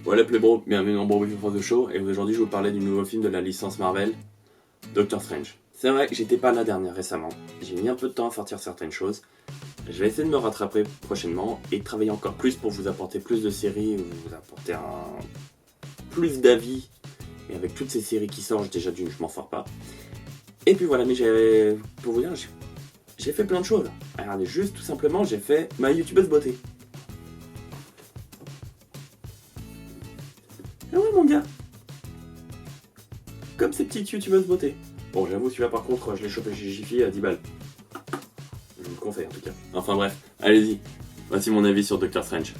Voilà Playbro, bienvenue dans Bro for the Show, et aujourd'hui je vais vous parler du nouveau film de la licence Marvel, Doctor Strange. C'est vrai que j'étais pas là dernière récemment, j'ai mis un peu de temps à sortir certaines choses, je vais essayer de me rattraper prochainement et travailler encore plus pour vous apporter plus de séries, vous apporter plus d'avis, et avec toutes ces séries qui sortent, déjà d'une je m'en sors pas. Et puis voilà, mais pour vous dire, j'ai fait plein de choses. Regardez, juste tout simplement, j'ai fait ma youtubeuse beauté. Ah ouais mon gars, comme ces petites youtubeuses beauté. Bon j'avoue celui-là par contre je l'ai chopé chez Jiffy à 10 balles. Je vous le conseille en tout cas. Enfin bref, allez-y, voici mon avis sur Doctor Strange.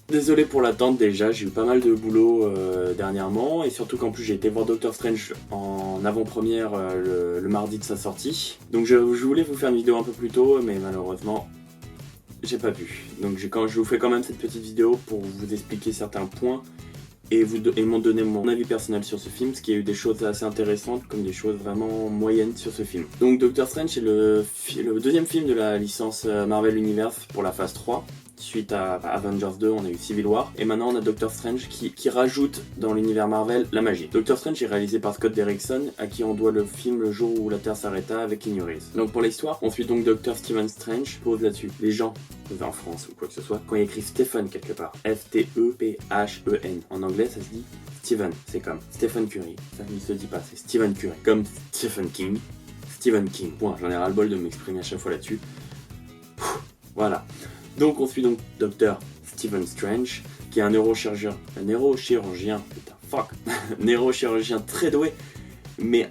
Désolé pour l'attente déjà, j'ai eu pas mal de boulot dernièrement et surtout qu'en plus j'ai été voir Doctor Strange en avant-première le mardi de sa sortie. Donc je voulais vous faire une vidéo un peu plus tôt mais malheureusement j'ai pas pu. Donc je vous fais quand même cette petite vidéo pour vous expliquer certains points et m'en donner mon avis personnel sur ce film, parce qu'il y a eu des choses assez intéressantes comme des choses vraiment moyennes sur ce film. Donc Doctor Strange c'est le deuxième film de la licence Marvel Universe pour la phase 3. Suite à Avengers 2, on a eu Civil War, et maintenant on a Doctor Strange qui rajoute dans l'univers Marvel la magie. Doctor Strange est réalisé par Scott Derrickson, à qui on doit le film Le jour où la Terre s'arrêta avec Keanu Reeves. Donc pour l'histoire, on suit donc Dr Stephen Strange, pose là-dessus. Les gens, en France ou quoi que ce soit, quand ils écrivent Stephen quelque part, F-T-E-P-H-E-N, en anglais ça se dit Stephen, c'est comme Stephen Curry, ça ne se dit pas, c'est Stephen Curry, comme Stephen King, Stephen King. Point, j'en ai ras le bol de m'exprimer à chaque fois là-dessus. Voilà. Donc on suit donc Dr Stephen Strange, qui est un neurochirurgien, neurochirurgien très doué, mais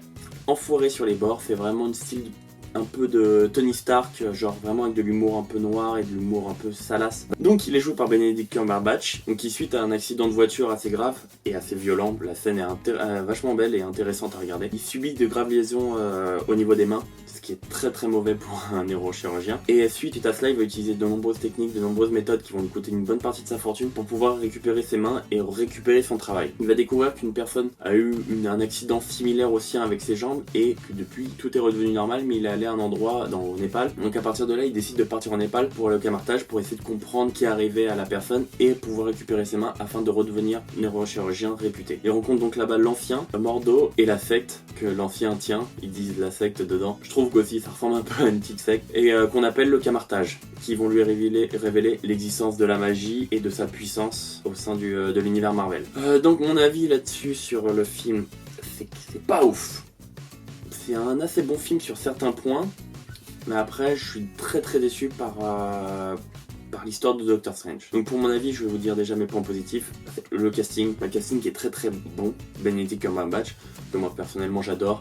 enfoiré sur les bords. C'est vraiment un style un peu de Tony Stark, genre vraiment avec de l'humour un peu noir et de l'humour un peu salace. Donc il est joué par Benedict Cumberbatch, donc qui suite à un accident de voiture assez grave et assez violent, la scène est vachement belle et intéressante à regarder. Il subit de graves lésions au niveau des mains, ce qui est très mauvais pour un neurochirurgien. Et suite à cela, il va utiliser de nombreuses techniques, de nombreuses méthodes qui vont lui coûter une bonne partie de sa fortune pour pouvoir récupérer ses mains et récupérer son travail. Il va découvrir qu'une personne a eu un accident similaire au sien avec ses jambes et que depuis tout est redevenu normal, mais il est allé à un endroit au Népal. Donc à partir de là, il décide de partir au Népal pour le camartage, pour essayer de comprendre qui est arrivé à la personne et pouvoir récupérer ses mains afin de redevenir neurochirurgien réputé. Il rencontre donc là-bas l'ancien, Mordo, et la secte que l'ancien tient. Ils disent la secte dedans. Je trouve qu'aussi ça ressemble un peu à une petite secte, et qu'on appelle le camartage, qui vont lui révéler l'existence de la magie et de sa puissance au sein de l'univers Marvel. Donc mon avis là-dessus sur le film, c'est que c'est pas ouf. C'est un assez bon film sur certains points, mais après je suis très déçu par l'histoire de Doctor Strange. Donc pour mon avis, je vais vous dire déjà mes points positifs. Le casting qui est très bon. Benedict Cumberbatch, que moi personnellement j'adore.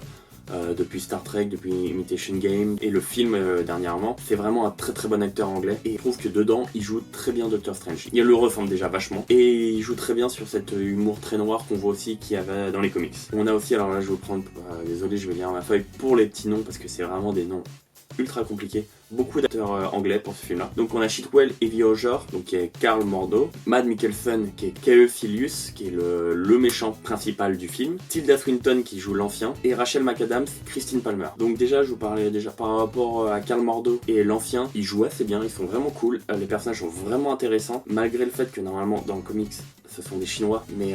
Depuis Star Trek, depuis Imitation Game et le film dernièrement, c'est vraiment un très bon acteur anglais, et je trouve que dedans il joue très bien Doctor Strange. Il le ressemble déjà vachement et il joue très bien sur cet humour très noir qu'on voit aussi qu'il y avait dans les comics. On a aussi, alors là je vais vous prendre, désolé je vais lire ma feuille pour les petits noms parce que c'est vraiment des noms ultra compliqué. Beaucoup d'acteurs anglais pour ce film-là. Donc on a Chitwell Ejiofor, donc qui est Carl Mordo, Mads Mikkelsen qui est Kyle Filius, qui est le méchant principal du film, Tilda Swinton qui joue l'ancien, et Rachel McAdams, Christine Palmer. Donc déjà je vous parlais déjà par rapport à Carl Mordo et l'ancien, ils jouent assez bien, ils sont vraiment cool, les personnages sont vraiment intéressants, malgré le fait que normalement dans le comics ce sont des Chinois, mais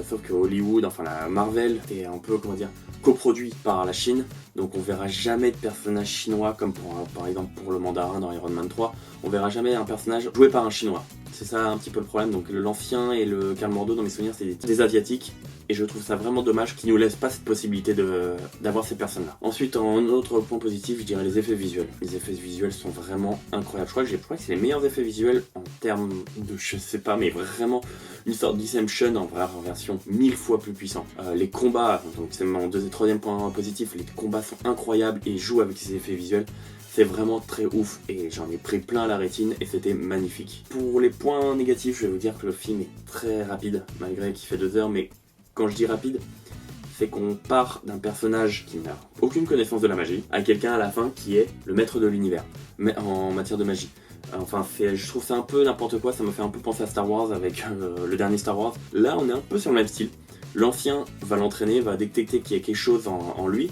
sauf que Hollywood, enfin la Marvel, est un peu, comment dire, coproduit par la Chine, donc on verra jamais de personnage chinois comme par exemple pour le mandarin dans Iron Man 3, on verra jamais un personnage joué par un chinois. C'est ça un petit peu le problème, donc l'ancien et le Carl Mordo dans mes souvenirs c'est des asiatiques, et je trouve ça vraiment dommage qu'ils nous laissent pas cette possibilité d'avoir ces personnes là. Ensuite, en autre point positif, je dirais les effets visuels. Les effets visuels sont vraiment incroyables, je crois que c'est les meilleurs effets visuels en termes de, je sais pas, mais vraiment une sorte d'Inception en version 1000 fois plus puissant. Les combats, donc c'est mon deuxième et troisième point positif, les combats sont incroyables et jouent avec ces effets visuels. C'est vraiment très ouf et j'en ai pris plein la rétine et c'était magnifique. Pour les points négatifs, je vais vous dire que le film est très rapide, malgré qu'il fait 2 heures, mais quand je dis rapide, c'est qu'on part d'un personnage qui n'a aucune connaissance de la magie à quelqu'un à la fin qui est le maître de l'univers, mais en matière de magie. Enfin, je trouve ça un peu n'importe quoi, ça me fait un peu penser à Star Wars avec le dernier Star Wars. Là, on est un peu sur le même style. L'ancien va l'entraîner, va détecter qu'il y a quelque chose en lui,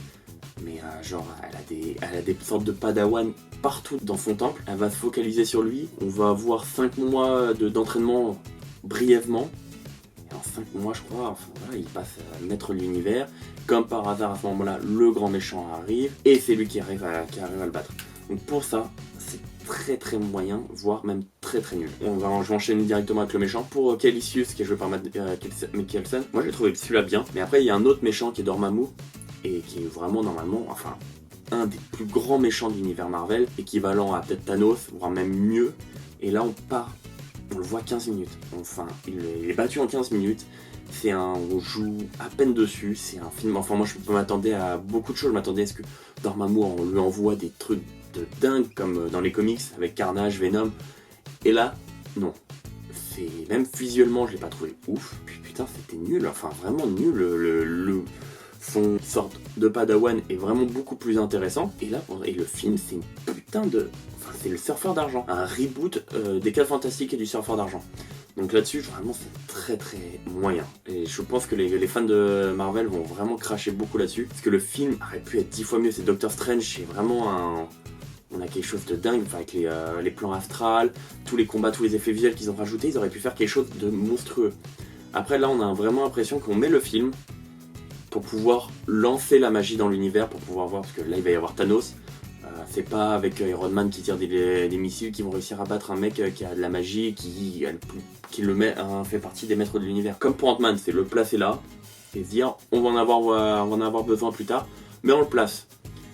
mais genre, elle a des sortes de padawan partout dans son temple. Elle va se focaliser sur lui. On va avoir 5 mois d'entraînement brièvement. Et en 5 mois, je crois, enfin, voilà, il passe à maître de l'univers. Comme par hasard, à ce moment-là, le grand méchant arrive, et c'est lui qui arrive à le battre. Donc pour ça, c'est très très moyen, voire même très très nul. Je vais enchaîner directement avec le méchant. Pour Calicius, qui est joué par Matt Mikkelsen, moi j'ai trouvé celui-là bien. Mais après, il y a un autre méchant qui est Dormammu, et qui est vraiment normalement, enfin, un des plus grands méchants de l'univers Marvel, équivalent à peut-être Thanos, voire même mieux. Et là, on le voit 15 minutes. Enfin, il est battu en 15 minutes. On joue à peine dessus. C'est un film. Enfin, moi, je m'attendais à beaucoup de choses. Je m'attendais à ce que Dormammu, on lui envoie des trucs de dingue, comme dans les comics, avec Carnage, Venom. Et là, non. Même visuellement, je l'ai pas trouvé ouf. Puis putain, c'était nul. Enfin, vraiment nul. Son sorte de padawan est vraiment beaucoup plus intéressant. Et là, le film, c'est une putain de... Enfin, c'est le Surfeur d'argent. Un reboot des 4 Fantastiques et du Surfeur d'argent. Donc là-dessus, vraiment, c'est très très moyen. Et je pense que les fans de Marvel vont vraiment cracher beaucoup là-dessus. Parce que le film aurait pu être 10 fois mieux. C'est Doctor Strange, c'est vraiment on a quelque chose de dingue, enfin, avec les plans astrales, tous les combats, tous les effets visuels qu'ils ont rajoutés, ils auraient pu faire quelque chose de monstrueux. Après là, on a vraiment l'impression qu'on met le film pour pouvoir lancer la magie dans l'univers, pour pouvoir voir, parce que là il va y avoir Thanos. C'est pas avec Iron Man qui tire des missiles qui vont réussir à battre un mec qui a de la magie et qui fait partie des maîtres de l'univers. Comme pour Ant-Man, c'est le placer là et se dire on va en avoir besoin plus tard, mais on le place.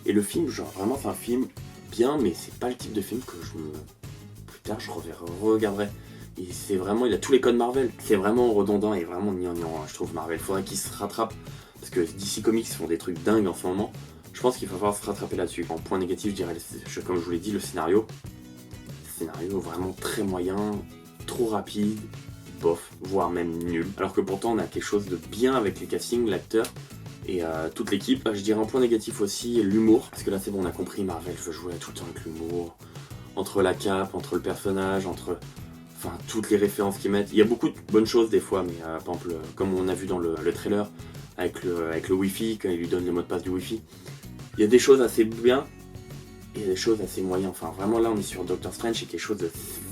Et le film, genre vraiment c'est un film bien, mais c'est pas le type de film que plus tard je regarderai. Il a tous les codes Marvel. C'est vraiment redondant et vraiment gnangnan, je trouve, Marvel. Faudrait qu'il se rattrape. Parce que DC Comics font des trucs dingues en ce moment. Je pense qu'il va falloir se rattraper là-dessus. En point négatif, je dirais, comme je vous l'ai dit, le scénario. Scénario vraiment très moyen, trop rapide, bof, voire même nul. Alors que pourtant, on a quelque chose de bien avec les castings, l'acteur et toute l'équipe. Je dirais en point négatif aussi, l'humour. Parce que là, c'est bon, on a compris, Marvel veut jouer tout le temps avec l'humour. Entre la cape, entre le personnage, enfin, toutes les références qu'ils mettent. Il y a beaucoup de bonnes choses des fois, mais par exemple, comme on a vu dans le trailer, avec le Wi-Fi, quand il lui donne le mot de passe du Wi-Fi, il y a des choses assez bien, et il y a des choses assez moyennes. Enfin, vraiment là, on est sur Doctor Strange, c'est quelque chose de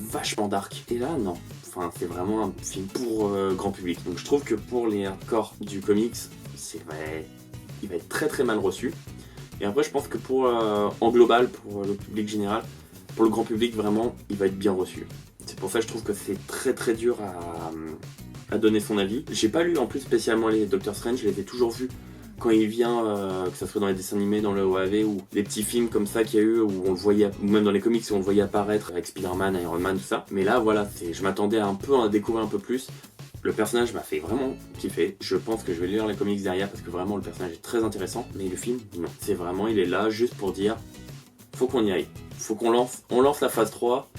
vachement dark. Et là, non. Enfin, c'est vraiment un film pour grand public. Donc je trouve que pour les hardcore du comics, il va être très très mal reçu. Et après, je pense que en global, pour le public général, pour le grand public, vraiment, il va être bien reçu. C'est pour ça que je trouve que c'est très très dur à donner son avis. J'ai pas lu en plus spécialement les Doctor Strange, je les ai toujours vus quand il vient, que ce soit dans les dessins animés, dans le OAV ou des petits films comme ça qu'il y a eu où on le voyait, ou même dans les comics où on le voyait apparaître avec Spider-Man, Iron Man, tout ça. Mais là, voilà, je m'attendais à découvrir un peu plus. Le personnage m'a fait vraiment kiffer. Je pense que je vais lire les comics derrière parce que vraiment le personnage est très intéressant. Mais le film, non. C'est vraiment, il est là juste pour dire, faut qu'on y aille. Faut qu'on lance la phase 3.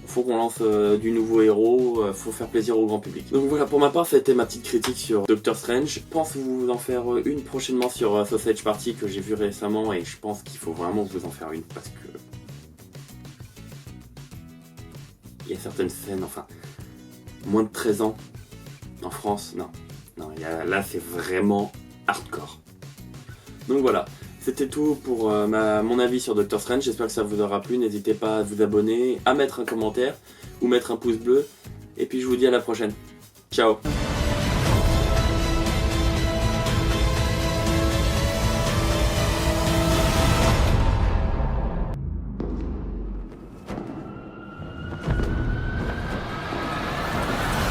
Faut qu'on lance du nouveau héros, faut faire plaisir au grand public. Donc voilà, pour ma part, c'était ma petite critique sur Doctor Strange. Je pense vous en faire une prochainement sur Sausage Party que j'ai vu récemment et je pense qu'il faut vraiment vous en faire une parce que il y a certaines scènes, enfin, moins de 13 ans en France, non, là c'est vraiment hardcore. Donc voilà. C'était tout pour mon avis sur Doctor Strange, j'espère que ça vous aura plu, n'hésitez pas à vous abonner, à mettre un commentaire ou mettre un pouce bleu, et puis je vous dis à la prochaine. Ciao.